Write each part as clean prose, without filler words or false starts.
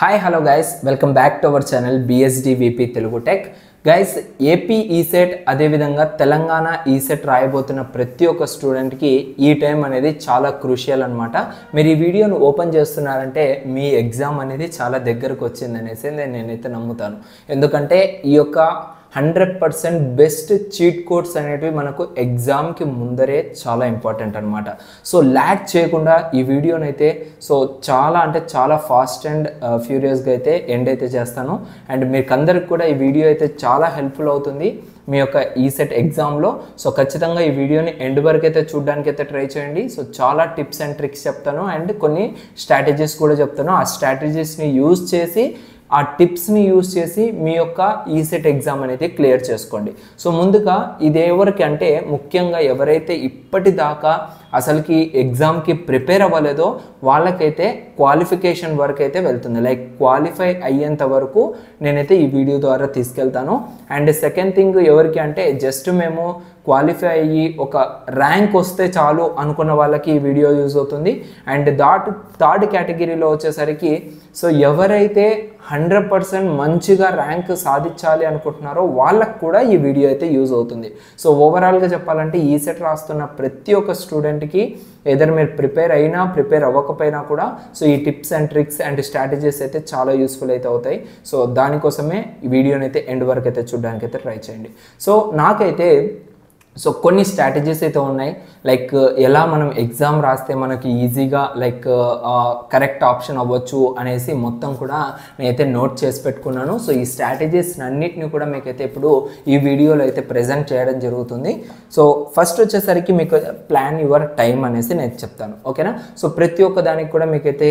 Hi, hello guys, welcome back to our channel BSD VP Telugu Tech. Guys, AP ESET అదే విధంగా Telangana ESET రాయబోతున్న ప్రతి ఒక్క student కి ఈ టైం అనేది చాలా క్రూషియల్ అన్నమాట. మీరు ఈ వీడియోను ఓపెన్ చేస్తున్నారంటే మీ ఎగ్జామ్ అనేది చాలా దగ్గరకు వచ్చిందనేసి నేనైతే నమ్ముతాను. ఎందుకంటే ఈ యొక్క 100% బెస్ట్ చీట్ కోడ్స్ అనేటివి మనకు ఎగ్జామ్కి ముందరే చాలా ఇంపార్టెంట్ అనమాట. సో ల్యాగ్ చేయకుండా ఈ వీడియోనైతే చాలా ఫాస్ట్ అండ్ ఫ్యూరియస్గా అయితే ఎండ్ అయితే చేస్తాను. అండ్ మీకు అందరికి కూడా ఈ వీడియో అయితే చాలా హెల్ప్ఫుల్ అవుతుంది మీ యొక్క ఈసెట్ ఎగ్జామ్లో. సో ఖచ్చితంగా ఈ వీడియోని ఎండ్ వరకు అయితే చూడడానికి అయితే ట్రై చేయండి. సో చాలా టిప్స్ అండ్ ట్రిక్స్ చెప్తాను అండ్ కొన్ని స్ట్రాటజీస్ కూడా చెప్తాను. ఆ స్ట్రాటజీస్ని యూజ్ చేసి ఆ టిప్స్ని యూజ్ చేసి మీ యొక్క ఈసెట్ ఎగ్జామ్ అనేది క్లియర్ చేసుకోండి. సో ముందుగా ఇది ఎవరికి అంటే ముఖ్యంగా ఎవరైతే ఇప్పటిదాకా అసలుకి ఎగ్జామ్కి ప్రిపేర్ అవ్వలేదో వాళ్ళకైతే క్వాలిఫికేషన్ వరకు అయితే వెళ్తుంది. లైక్ క్వాలిఫై అయ్యేంత వరకు నేనైతే ఈ వీడియో ద్వారా తీసుకెళ్తాను. అండ్ సెకండ్ థింగ్ ఎవరికి అంటే జస్ట్ మేము క్వాలిఫై అయ్యి ఒక ర్యాంక్ వస్తే చాలు అనుకున్న వాళ్ళకి ఈ వీడియో యూజ్ అవుతుంది. అండ్ థర్డ్ కేటగిరీలో వచ్చేసరికి సో ఎవరైతే 100% మంచిగా ర్యాంక్ సాధించాలి అనుకుంటున్నారో వాళ్ళకు కూడా ఈ వీడియో అయితే యూజ్ అవుతుంది. సో ఓవరాల్గా చెప్పాలంటే ఈసెట్ రాస్తున్న ప్రతి ఒక్క స్టూడెంట్కి ఏదైనా మీరు ప్రిపేర్ అయినా ప్రిపేర్ అవ్వకపోయినా కూడా సో ఈ tips and tricks and strategies అయితే చాలా యూస్ఫుల్ అయితే అవుతాయి. సో దానికోసమే ఈ వీడియోని అయితే ఎండ్ వరకు అయితే చూడడానికి అయితే ట్రై చేయండి. సో నాకైతే కొన్ని స్ట్రాటజీస్ అయితే ఉన్నాయి. లైక్ ఎలా మనం ఎగ్జామ్ రాస్తే మనకి ఈజీగా లైక్ కరెక్ట్ ఆప్షన్ అవ్వచ్చు అనేసి మొత్తం కూడా నేనైతే నోట్ చేసి పెట్టుకున్నాను. సో ఈ స్ట్రాటజీస్ అన్నిటిని కూడా మీకైతే ఇప్పుడు ఈ వీడియోలో అయితే ప్రజెంట్ చేయడం జరుగుతుంది. సో ఫస్ట్ వచ్చేసరికి మీకు ప్లాన్ యువర్ టైం అనేసి నేను చెప్తాను, ఓకేనా. సో ప్రతి ఒక్క దానికి కూడా మీకైతే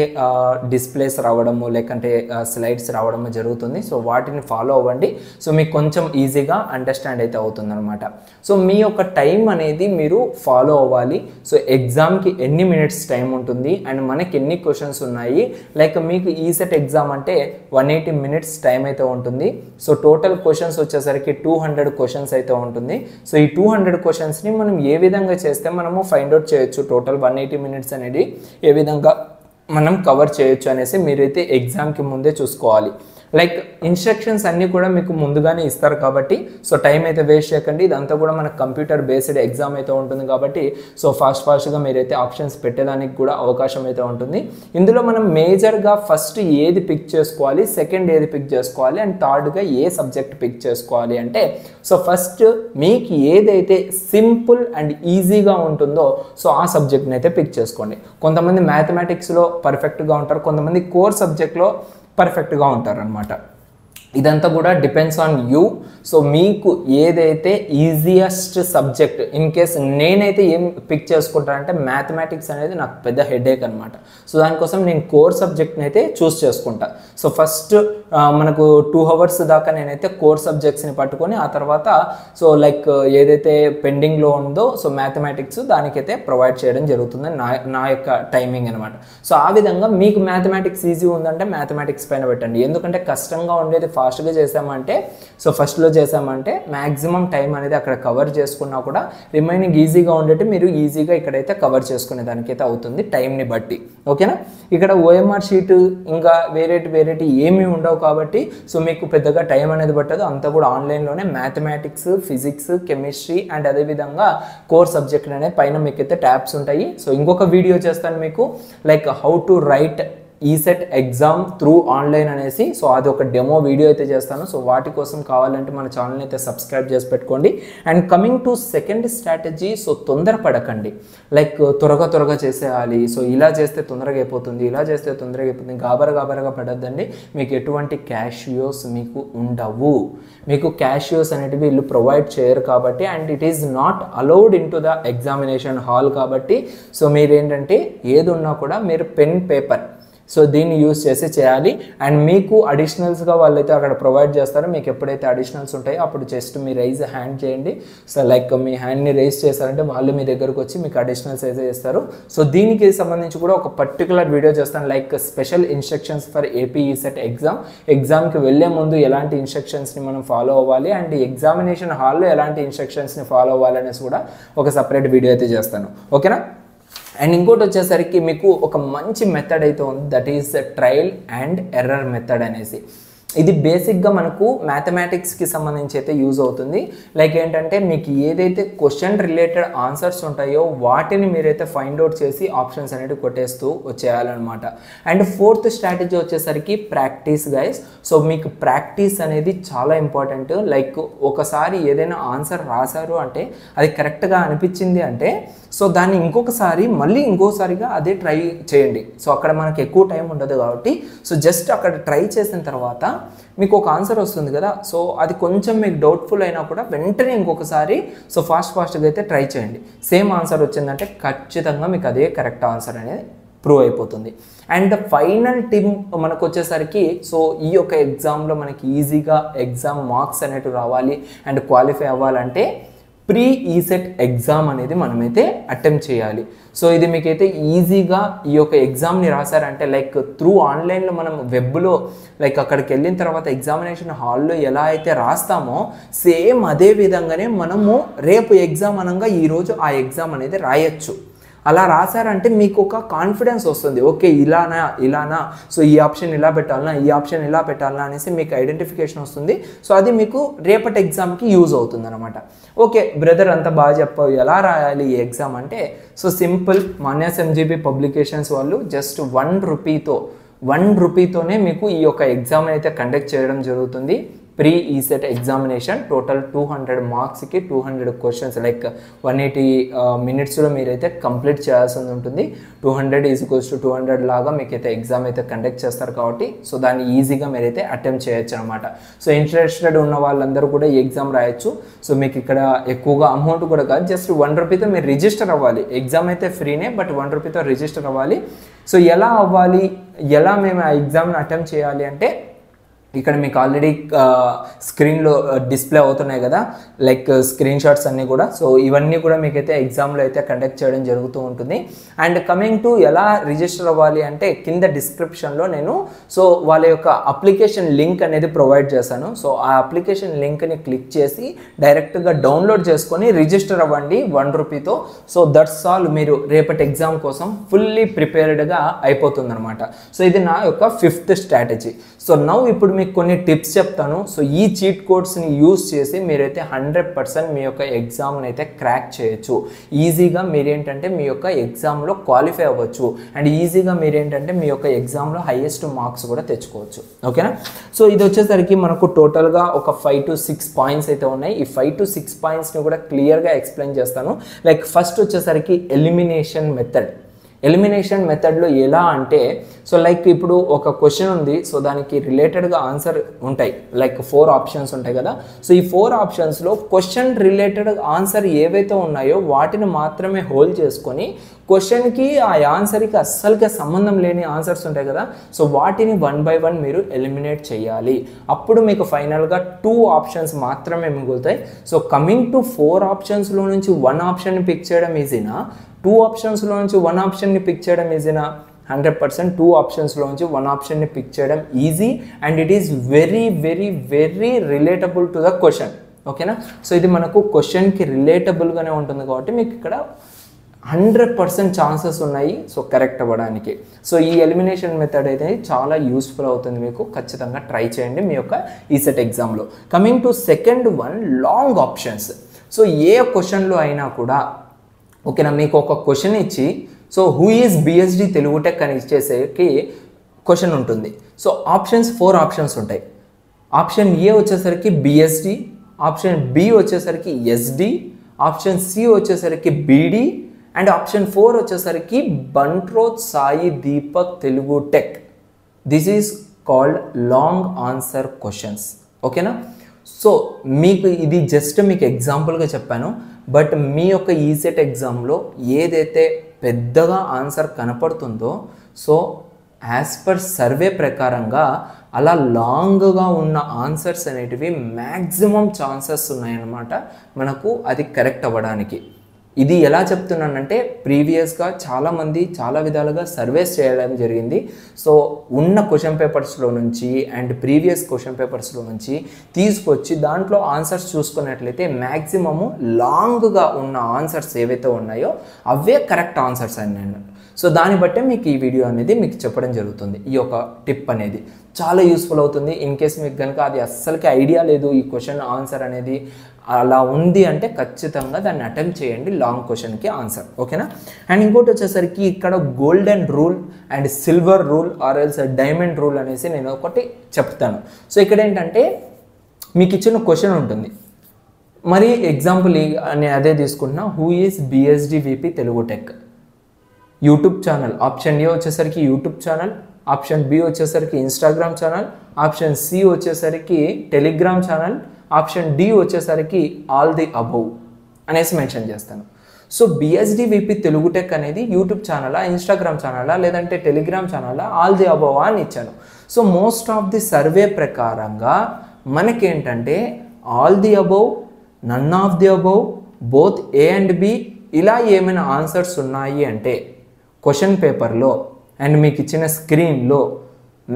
డిస్ప్లేస్ రావడము లేకంటే స్లైడ్స్ రావడము జరుగుతుంది. సో వాటిని ఫాలో అవ్వండి. సో మీకు కొంచెం ఈజీగా అండర్స్టాండ్ అయితే అవుతుంది అనమాట. సో మీ యొక్క టైం అనేది మీరు ఫాలో అవ్వాలి. సో ఎగ్జామ్కి ఎన్ని మినిట్స్ టైం ఉంటుంది అండ్ మనకి ఎన్ని క్వశ్చన్స్ ఉన్నాయి. లైక్ మీకు ఈసెట్ ఎగ్జామ్ అంటే 180 మినిట్స్ టైం అయితే ఉంటుంది. సో టోటల్ క్వశ్చన్స్ వచ్చేసరికి 200 క్వశ్చన్స్ అయితే ఉంటుంది. సో ఈ 200 క్వశ్చన్స్ని మనం ఏ విధంగా చేస్తే మనము ఫైండ్ అవుట్ చేయొచ్చు టోటల్ 180 మినిట్స్ అనేది ఏ విధంగా మనం కవర్ చేయొచ్చు అనేసి మీరైతే ఎగ్జామ్కి ముందే చూసుకోవాలి. లైక్ ఇన్స్ట్రక్షన్స్ అన్నీ కూడా మీకు ముందుగానే ఇస్తారు కాబట్టి సో టైం అయితే వేస్ట్ చేయకండి. ఇదంతా కూడా మన కంప్యూటర్ బేస్డ్ ఎగ్జామ్ అయితే ఉంటుంది కాబట్టి సో ఫాస్ట్గా మీరైతే ఆప్షన్స్ పెట్టేదానికి కూడా అవకాశం అయితే ఉంటుంది. ఇందులో మనం మేజర్గా ఫస్ట్ ఏది పిక్ చేసుకోవాలి, సెకండ్ ఏది పిక్ చేసుకోవాలి అండ్ థర్డ్గా ఏ సబ్జెక్ట్ పిక్ చేసుకోవాలి అంటే సో ఫస్ట్ మీకు ఏదైతే సింపుల్ అండ్ ఈజీగా ఉంటుందో సో ఆ సబ్జెక్ట్ని అయితే పిక్ చేసుకోండి. కొంతమంది మ్యాథమెటిక్స్లో పర్ఫెక్ట్గా ఉంటారు, కొంతమంది కోర్ సబ్జెక్ట్లో పర్ఫెక్ట్గా ఉంటారనమాట. ఇదంతా కూడా డిపెండ్స్ ఆన్ యూ. సో మీకు ఏదైతే ఈజియెస్ట్ సబ్జెక్ట్ ఇన్ కేస్ నేనైతే ఏం పిక్ చేసుకుంటానంటే మ్యాథమెటిక్స్ అనేది నాకు పెద్ద హెడేక్ అనమాట. సో దానికోసం నేను కోర్ సబ్జెక్ట్ని అయితే చూస్ చేసుకుంటా. సో ఫస్ట్ మనకు 2 hours దాకా నేనైతే కోర్ సబ్జెక్ట్స్ని పట్టుకొని ఆ తర్వాత సో లైక్ ఏదైతే పెండింగ్లో ఉందో సో మ్యాథమెటిక్స్ దానికైతే ప్రొవైడ్ చేయడం జరుగుతుంది నా యొక్క టైమింగ్ అనమాట. సో ఆ విధంగా మీకు మ్యాథమెటిక్స్ ఈజీ ఉందంటే మ్యాథమెటిక్స్ పైన పెట్టండి. ఎందుకంటే కష్టంగా ఉండేది ఫాస్ట్గా చేసామంటే సో ఫస్ట్లో చేసామంటే మ్యాక్సిమం టైం అనేది అక్కడ కవర్ చేసుకున్నా కూడా రిమైనింగ్ ఈజీగా ఉండేది మీరు ఈజీగా ఇక్కడైతే కవర్ చేసుకునే దానికైతే అవుతుంది టైంని బట్టి, ఓకేనా. ఇక్కడ ఓఎంఆర్ షీట్ ఇంకా వేరేటి ఏమీ ఉండవు కాబట్టి సో మీకు పెద్దగా టైం అనేది పట్టదు. అంతా కూడా ఆన్లైన్లోనే మ్యాథమెటిక్స్, ఫిజిక్స్, కెమిస్ట్రీ అండ్ అదేవిధంగా కోర్ సబ్జెక్ట్ అనే పైన మీకైతే ట్యాబ్స్ ఉంటాయి. సో ఇంకొక వీడియో చేస్తాను మీకు like how to right ECET exam through online అనేసి. సో అది ఒక డెమో వీడియో అయితే చేస్తాను. సో వాటి కోసం కావాలంటే మన ఛానల్ని అయితే సబ్స్క్రైబ్ చేసి పెట్టుకోండి. And coming to second strategy, so తొందరపడకండి. లైక్ త్వరగా చేసేయాలి, సో ఇలా చేస్తే తొందరగా అయిపోతుంది, ఇలా చేస్తే తొందరగా అయిపోతుంది, గాబరగా పడద్దండి. మీకు ఎటువంటి క్యాషియోస్ మీకు ఉండవు. మీకు క్యాషియోస్ అనేటివి వీళ్ళు ప్రొవైడ్ చేయరు కాబట్టి and it is not allowed in to the examination hall కాబట్టి సో మీరేంటంటే ఏది ఉన్నా కూడా మీరు పెన్ పేపర్ సో దీన్ని యూజ్ చేసి చేయాలి. అండ్ మీకు అడిషనల్స్గా వాళ్ళైతే అక్కడ ప్రొవైడ్ చేస్తారు. మీకు ఎప్పుడైతే అడిషనల్స్ ఉంటాయో అప్పుడు జస్ట్ మీ రైజ్ హ్యాండ్ చేయండి. సో లైక్ మీ హ్యాండ్ని రైజ్ చేస్తారంటే వాళ్ళు మీ దగ్గరకు వచ్చి మీకు అడిషనల్స్ అయితే చేస్తారు. సో దీనికి సంబంధించి కూడా ఒక పర్టికులర్ వీడియో చేస్తాను like special instructions for AP ECET ఎగ్జామ్కి వెళ్ళే ముందు ఎలాంటి ఇన్స్ట్రక్షన్స్ని మనం ఫాలో అవ్వాలి అండ్ ఎగ్జామినేషన్ హాల్లో ఎలాంటి ఇన్స్ట్రక్షన్స్ని ఫాలో అవ్వాలి అనేసి కూడా ఒక సపరేట్ వీడియో అయితే చేస్తాను, ఓకేనా. అండ్ ఇంకోటి వచ్చేసరికి మీకు ఒక మంచి మెథడ్ అయితే ఉంది, that is trial and error method అనేసి. ఇది బేసిక్గా మనకు మ్యాథమెటిక్స్కి సంబంధించి అయితే యూజ్ అవుతుంది. లైక్ ఏంటంటే మీకు ఏదైతే క్వశ్చన్ రిలేటెడ్ ఆన్సర్స్ ఉంటాయో వాటిని మీరైతే ఫైండ్ అవుట్ చేసి ఆప్షన్స్ అనేవి కొట్టేస్తూ వచ్చేయాలన్నమాట. అండ్ ఫోర్త్ స్ట్రాటజీ వచ్చేసరికి ప్రాక్టీస్ గైస్. సో మీకు ప్రాక్టీస్ అనేది చాలా ఇంపార్టెంట్. లైక్ ఒకసారి ఏదైనా ఆన్సర్ రాశారు అంటే అది కరెక్ట్గా అనిపించింది అంటే సో దాన్ని మళ్ళీ ఇంకోసారిగా అదే ట్రై చేయండి. సో అక్కడ మనకి ఎక్కువ టైం ఉండదు కాబట్టి సో జస్ట్ అక్కడ ట్రై చేసిన తర్వాత మీకు ఒక ఆన్సర్ వస్తుంది కదా, సో అది కొంచెం మీకు డౌట్ఫుల్ అయినా కూడా వెంటనే ఇంకొకసారి సో ఫాస్ట్గా అయితే ట్రై చేయండి. సేమ్ ఆన్సర్ వచ్చిందంటే ఖచ్చితంగా మీకు అదే కరెక్ట్ ఆన్సర్ అనేది ప్రూవ్ అయిపోతుంది. అండ్ ఫైనల్ టిప్ మనకు వచ్చేసరికి సో ఈ యొక్క ఎగ్జామ్లో మనకి ఈజీగా ఎగ్జామ్ మార్క్స్ అనేటివి రావాలి అండ్ క్వాలిఫై అవ్వాలంటే ప్రీ ఈసెట్ ఎగ్జామ్ అనేది మనమైతే అటెంప్ట్ చేయాలి. సో ఇది మీకైతే ఈజీగా ఈ యొక్క ఎగ్జామ్ని రాశారంటే లైక్ త్రూ ఆన్లైన్లో మనం వెబ్లో లైక్ అక్కడికి వెళ్ళిన తర్వాత ఎగ్జామినేషన్ హాల్లో ఎలా అయితే రాస్తామో సేమ్ అదే విధంగానే మనము రేపు ఎగ్జామ్ అనగా ఈరోజు ఆ ఎగ్జామ్ అనేది రాయొచ్చు. అలా రాశారంటే మీకు ఒక కాన్ఫిడెన్స్ వస్తుంది, ఓకే ఇలానా సో ఈ ఆప్షన్ ఇలా పెట్టాలనా ఈ ఆప్షన్ ఇలా పెట్టాలనా అనేసి మీకు ఐడెంటిఫికేషన్ వస్తుంది. సో అది మీకు రేపటి ఎగ్జామ్కి యూజ్ అవుతుంది అనమాట. ఓకే బ్రదర్ అంత బాగా చెప్పావు, ఎలా రాయాలి ఈ ఎగ్జామ్ అంటే సో సింపుల్. మాన్యాస్ ఎంజీబీ పబ్లికేషన్స్ వాళ్ళు జస్ట్ ₹1తోనే మీకు ఈ యొక్క ఎగ్జామ్ అయితే కండక్ట్ చేయడం జరుగుతుంది. ప్రీ ఈసెట్ ఎగ్జామినేషన్ టోటల్ 200 మార్క్స్కి 200 క్వశ్చన్స్ లైక్ 180 minutesలో మీరైతే కంప్లీట్ చేయాల్సి ఉంటుంది. 200 లాగా మీకైతే ఎగ్జామ్ అయితే కండక్ట్ చేస్తారు కాబట్టి సో దాన్ని ఈజీగా మీరైతే అటెంప్ట్ చేయొచ్చు అనమాట. సో ఇంట్రెస్టెడ్ ఉన్న వాళ్ళందరూ కూడా ఈ ఎగ్జామ్ రాయొచ్చు. సో మీకు ఇక్కడ ఎక్కువగా అమౌంట్ కూడా కాదు, జస్ట్ ₹1తో మీరు రిజిస్టర్ అవ్వాలి. ఎగ్జామ్ అయితే ఫ్రీనే, బట్ ₹1తో రిజిస్టర్ అవ్వాలి. సో ఎలా అవ్వాలి, ఎలా మేము ఆ ఎగ్జామ్ని అటెంప్ట్ చేయాలి అంటే ఇక్కడ మీకు ఆల్రెడీ స్క్రీన్లో డిస్ప్లే అవుతున్నాయి కదా లైక్ స్క్రీన్ షాట్స్ అన్నీ కూడా. సో ఇవన్నీ కూడా మీకైతే ఎగ్జామ్లో అయితే కండక్ట్ చేయడం జరుగుతూ ఉంటుంది. అండ్ కమింగ్ టు ఎలా రిజిస్టర్ అవ్వాలి అంటే కింద డిస్క్రిప్షన్లో నేను సో వాళ్ళ యొక్క అప్లికేషన్ లింక్ అనేది ప్రొవైడ్ చేశాను. సో ఆ అప్లికేషన్ లింక్ని క్లిక్ చేసి డైరెక్ట్గా డౌన్లోడ్ చేసుకొని రిజిస్టర్ అవ్వండి ₹1తో. సో దట్స్ ఆల్, మీరు రేపటి ఎగ్జామ్ కోసం ఫుల్లీ ప్రిపేర్డ్గా అయిపోతుంది అనమాట. సో ఇది నా యొక్క 5th స్ట్రాటజీ. సో నౌ ఇప్పుడు మీకు కొన్ని టిప్స్ చెప్తాను. సో ఈ చీట్ కోడ్స్ని యూజ్ చేసి మీరైతే 100% మీ యొక్క ఎగ్జామ్ని అయితే క్రాక్ చేయొచ్చు. ఈజీగా మీరేంటంటే మీ యొక్క ఎగ్జామ్లో క్వాలిఫై అవ్వచ్చు అండ్ ఈజీగా మీరేంటంటే మీ యొక్క ఎగ్జామ్లో హైయెస్ట్ మార్క్స్ కూడా తెచ్చుకోవచ్చు. ఓకేనా? సో ఇది వచ్చేసరికి మనకు టోటల్గా ఒక 5 to 6 పాయింట్స్ అయితే ఉన్నాయి. ఈ 5 to 6 పాయింట్స్ని కూడా క్లియర్గా ఎక్స్ప్లెయిన్ చేస్తాను. లైక్ ఫస్ట్ వచ్చేసరికి ఎలిమినేషన్ మెథడ్లో ఎలా అంటే సో లైక్ ఇప్పుడు ఒక క్వశ్చన్ ఉంది, సో దానికి రిలేటెడ్గా ఆన్సర్ ఉంటాయి, లైక్ 4 ఆప్షన్స్ ఉంటాయి కదా. సో ఈ 4 ఆప్షన్స్లో క్వశ్చన్ రిలేటెడ్ ఆన్సర్ ఏవైతే ఉన్నాయో వాటిని మాత్రమే హోల్డ్ చేసుకొని క్వశ్చన్కి ఆ ఆన్సర్కి అస్సలుగా సంబంధం లేని ఆన్సర్స్ ఉంటాయి కదా, సో వాటిని 1 by 1 మీరు ఎలిమినేట్ చేయాలి. అప్పుడు మీకు ఫైనల్గా 2 ఆప్షన్స్ మాత్రమే మిగులుతాయి. సో కమింగ్ టు 4 ఆప్షన్స్లో నుంచి 1 ఆప్షన్ని పిక్ చేయడం ఈజీనా, 2 ఆప్షన్స్లో నుంచి 1 ఆప్షన్ని పిక్ చేయడం ఈజీనా? 100% 2 ఆప్షన్స్లో నుంచి 1 ఆప్షన్ని పిక్ చేయడం easy and it is very very very relatable to the question. ఓకేనా? సో ఇది మనకు క్వశ్చన్కి రిలేటబుల్గానే ఉంటుంది కాబట్టి మీకు ఇక్కడ 100% ఛాన్సెస్ ఉన్నాయి సో కరెక్ట్ అవ్వడానికి. సో ఈ ఎలిమినేషన్ మెథడ్ అయితే చాలా యూస్ఫుల్ అవుతుంది, మీకు ఖచ్చితంగా ట్రై చేయండి మీ యొక్క ఈసెట్ ఎగ్జామ్లో. Coming to second one, long options. So ఏ క్వశ్చన్లో అయినా కూడా ఓకేనా, మీకు ఒక క్వశ్చన్ ఇచ్చి so who is B S D Telugu tech అని ఇచ్చేసరికి క్వశ్చన్ ఉంటుంది. సో 4 ఆప్షన్స్ ఉంటాయి. ఆప్షన్ ఏ వచ్చేసరికి బిఎస్డి, ఆప్షన్ బి వచ్చేసరికి ఎస్డి, ఆప్షన్ సి వచ్చేసరికి బీడి అండ్ ఆప్షన్ 4 వచ్చేసరికి Bantroth Sai Deepak Telugu tech. This is called long answer questions. ఓకేనా? సో మీకు ఇది జస్ట్ మీకు ఎగ్జాంపుల్గా చెప్పాను, బట్ మీ యొక్క ఈసెట్ ఎగ్జామ్లో ఏదైతే పెద్దగా ఆన్సర్ కనపడుతుందో సో యాజ్ పర్ సర్వే ప్రకారంగా అలా లాంగ్గా ఉన్న ఆన్సర్స్ అనేటివి మ్యాక్సిమం ఛాన్సెస్ ఉన్నాయన్నమాట మనకు అది కరెక్ట్ అవ్వడానికి. ఇది ఎలా చెప్తున్నానంటే ప్రీవియస్గా చాలామంది చాలా విధాలుగా సర్వేస్ చేయడం జరిగింది. సో ఉన్న క్వశ్చన్ పేపర్స్లో నుంచి అండ్ ప్రీవియస్ క్వశ్చన్ పేపర్స్లో నుంచి తీసుకొచ్చి దాంట్లో ఆన్సర్స్ చూసుకున్నట్లయితే మ్యాక్సిమము లాంగ్గా ఉన్న ఆన్సర్స్ ఏవైతే ఉన్నాయో అవే కరెక్ట్ ఆన్సర్స్ అన్నాను. సో దాన్ని బట్టే మీకు ఈ వీడియో అనేది మీకు చెప్పడం జరుగుతుంది. ఈ యొక్క టిప్ అనేది చాలా యూస్ఫుల్ అవుతుంది. ఇన్ కేస్ మీకు కనుక అది అస్సలకి ఐడియా లేదు ఈ క్వశ్చన్ ఆన్సర్ అనేది అలా ఉంది అంటే ఖచ్చితంగా దాన్ని అటెంప్ట్ చేయండి లాంగ్ క్వశ్చన్కి ఆన్సర్. ఓకేనా. అండ్ ఇంకోటి వచ్చేసరికి ఇక్కడ golden rule and silver rule or else diamond rule అనేసి నేను ఒకటి చెప్తాను. సో ఇక్కడ ఏంటంటే మీకు ఇచ్చిన క్వశ్చన్ ఉంటుంది. మరి ఎగ్జాంపుల్ అని అదే తీసుకుంటున్నా, who is BSD VP Telugu tech YouTube channel. Option A వచ్చేసరికి యూట్యూబ్ ఛానల్, ఆప్షన్ బి వచ్చేసరికి ఇన్స్టాగ్రామ్ ఛానల్, ఆప్షన్ సి వచ్చేసరికి టెలిగ్రామ్ ఛానల్, ఆప్షన్ డి వచ్చేసరికి ఆల్ ది అబౌవ్ అనేసి మెన్షన్ చేస్తాను. So BSD VP Telugu tech అనేది యూట్యూబ్ ఛానలా, ఇన్స్టాగ్రామ్ ఛానలా, లేదంటే టెలిగ్రామ్ ఛానలా, ఆల్ ది అబౌవ్ అని ఇచ్చాను. So most of the survey ప్రకారంగా మనకేంటంటే all the above, none of the above, both A and B ఇలా ఏమైనా ఆన్సర్స్ ఉన్నాయి అంటే క్వశ్చన్ పేపర్లో అండ్ మీకు ఇచ్చిన స్క్రీన్లో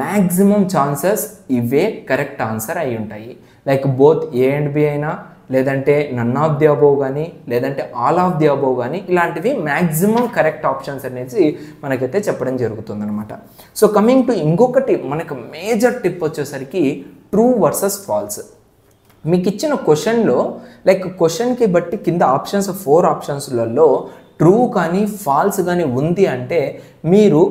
మ్యాక్సిమం ఛాన్సెస్ ఇవే కరెక్ట్ ఆన్సర్ అయి ఉంటాయి. Like both A and B అయినా, లేదంటే నన్ ఆఫ్ ది అబోవ్ కానీ, లేదంటే ఆల్ ఆఫ్ ది అబోవ్ కానీ, ఇలాంటివి మ్యాక్సిమం కరెక్ట్ ఆప్షన్స్ అనేసి మనకైతే చెప్పడం జరుగుతుందన్నమాట. సో కమింగ్ టు ఇంకొకటి మనకు మేజర్ టిప్ వచ్చేసరికి ట్రూ వర్సెస్ ఫాల్స్. మీకు ఇచ్చిన క్వశ్చన్లో లైక్ క్వశ్చన్కి బట్టి కింద ఆప్షన్స్ 4 ఆప్షన్స్లలో ట్రూ కానీ ఫాల్స్ కానీ ఉంది అంటే మీరు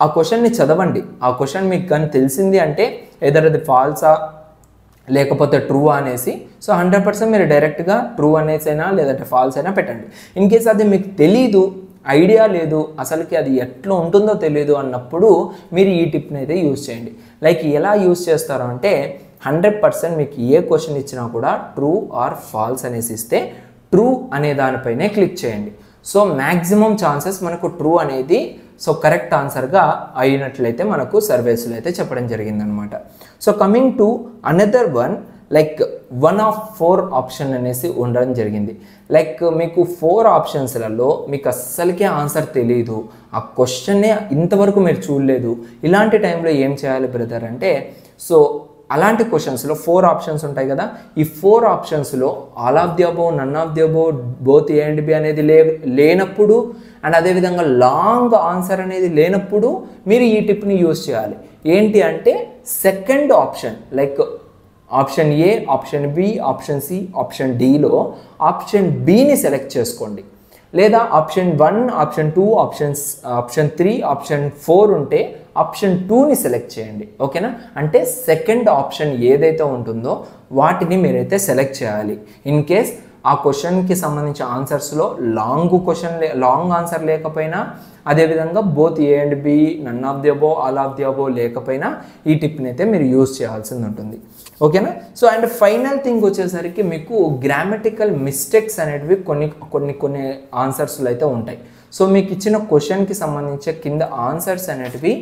ఆ క్వశ్చన్ని చదవండి. ఆ క్వశ్చన్ మీకు కానీ తెలిసింది అంటే ఎదర్ అది ఫాల్సా లేకపోతే ట్రూ అనేసి, సో 100% మీరు డైరెక్ట్గా ట్రూ అనేసి అయినా లేదంటే ఫాల్స్ అయినా పెట్టండి. ఇన్ కేస్ అది మీకు తెలీదు, ఐడియా లేదు, అసలుకి అది ఎట్లా ఉంటుందో తెలియదు అన్నప్పుడు మీరు ఈ టిప్ని అయితే యూజ్ చేయండి. లైక్ ఎలా యూజ్ చేస్తారు అంటే 100% మీకు ఏ క్వశ్చన్ ఇచ్చినా కూడా ట్రూ ఆర్ ఫాల్స్ అనేసి ఇస్తే ట్రూ అనే దానిపైనే క్లిక్ చేయండి. సో మ్యాక్సిమం ఛాన్సెస్ మనకు ట్రూ అనేది సో కరెక్ట్ ఆన్సర్గా అయినట్లయితే మనకు సర్వేస్లో అయితే చెప్పడం జరిగిందనమాట. So coming to another one, like 1 of 4 option అనేసి ఉండడం జరిగింది. లైక్ మీకు 4 ఆప్షన్స్లలో మీకు అస్సలకే ఆన్సర్ తెలియదు, ఆ క్వశ్చన్నే ఇంతవరకు మీరు చూడలేదు. ఇలాంటి టైంలో ఏం చేయాలి బ్రదర్ అంటే, సో అలాంటి క్వశ్చన్స్లో 4 ఆప్షన్స్ ఉంటాయి కదా, ఈ 4 ఆప్షన్స్లో all of the above, none of the above, both A and B అనేది లేనప్పుడు అండ్ అదేవిధంగా లాంగ్ ఆన్సర్ అనేది లేనప్పుడు మీరు ఈ టిప్ని యూజ్ చేయాలి. ఏంటి అంటే second option, like option A, option B, option C, option డిలో ఆప్షన్ బిని సెలెక్ట్ చేసుకోండి. లేదా ఆప్షన్ 1, ఆప్షన్ 2, ఆప్షన్ 3, ఆప్షన్ 4 ఉంటే ఆప్షన్ 2ని సెలెక్ట్ చేయండి. ఓకేనా. అంటే సెకండ్ ఆప్షన్ ఏదైతే ఉంటుందో వాటిని మీరైతే సెలెక్ట్ చేయాలి. ఇన్ కేస్ ఆ క్వశ్చన్కి సంబంధించిన ఆన్సర్స్లో లాంగ్ ఆన్సర్ లేకపోయినా, అదేవిధంగా both A and B, none of the above, all of the above లేకపోయినా ఈ టిప్ని అయితే మీరు యూజ్ చేయాల్సింది ఉంటుంది. ఓకేనా. సో అండ్ ఫైనల్ థింగ్ వచ్చేసరికి మీకు గ్రామటికల్ మిస్టేక్స్ అనేటివి కొన్ని ఆన్సర్స్లో అయితే ఉంటాయి. సో మీకు ఇచ్చిన క్వశ్చన్కి సంబంధించి కింద ఆన్సర్స్ అనేటివి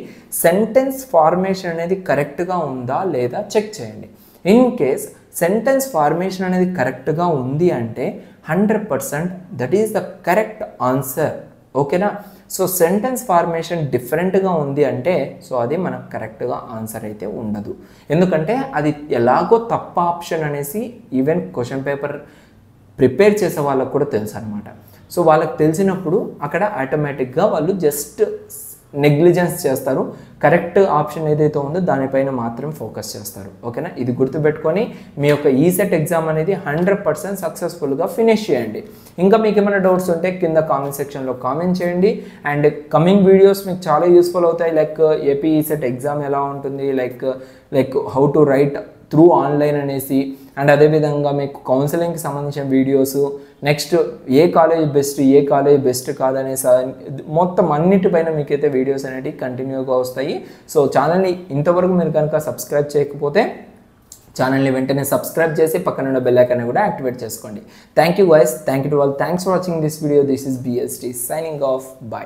సెంటెన్స్ ఫార్మేషన్ అనేది కరెక్ట్గా ఉందా లేదా చెక్ చేయండి. ఇన్ కేస్ సెంటెన్స్ ఫార్మేషన్ అనేది కరెక్ట్గా ఉంది అంటే 100% that is the correct answer. ఓకేనా. సో సెంటెన్స్ ఫార్మేషన్ డిఫరెంట్గా ఉంది అంటే సో అది మనకు కరెక్ట్గా ఆన్సర్ అయితే ఉండదు. ఎందుకంటే అది ఎలాగో తప్ప ఆప్షన్ అనేసి ఈవెన్ క్వశ్చన్ పేపర్ ప్రిపేర్ చేసే వాళ్ళకు కూడా తెలుసు అనమాట. సో వాళ్ళకి తెలిసినప్పుడు అక్కడ ఆటోమేటిక్గా వాళ్ళు జస్ట్ నెగ్లిజెన్స్ చేస్తారు, కరెక్ట్ ఆప్షన్ ఏదైతే ఉందో దానిపైన మాత్రం ఫోకస్ చేస్తారు. ఓకేనా. ఇది గుర్తుపెట్టుకొని మీ యొక్క ఈసెట్ ఎగ్జామ్ అనేది 100% సక్సెస్ఫుల్గా ఫినిష్ చేయండి. ఇంకా మీకు ఏమైనా డౌట్స్ ఉంటే కింద కామెంట్ సెక్షన్లో కామెంట్ చేయండి. అండ్ కమింగ్ వీడియోస్ మీకు చాలా యూస్ఫుల్ అవుతాయి. లైక్ ఏపీ ఈసెట్ ఎగ్జామ్ ఎలా ఉంటుంది, like how to right through online అనేసి, అండ్ అదేవిధంగా మీకు కౌన్సిలింగ్కి సంబంధించిన వీడియోస్, నెక్స్ట్ ఏ కాలేజ్ బెస్ట్ కాదనేసి మొత్తం అన్నిటిపైన మీకైతే వీడియోస్ అనేవి కంటిన్యూగా వస్తాయి. సో ఛానల్ని ఇంతవరకు మీరు కనుక సబ్స్క్రైబ్ చేయకపోతే ఛానల్ని వెంటనే సబ్స్క్రైబ్ చేసి పక్కన ఉన్న బెల్ ఐకాన్ కూడా యాక్టివేట్ చేసుకోండి. Thank you guys, thank you to all, thanks for watching this video. This is BSD signing off, by.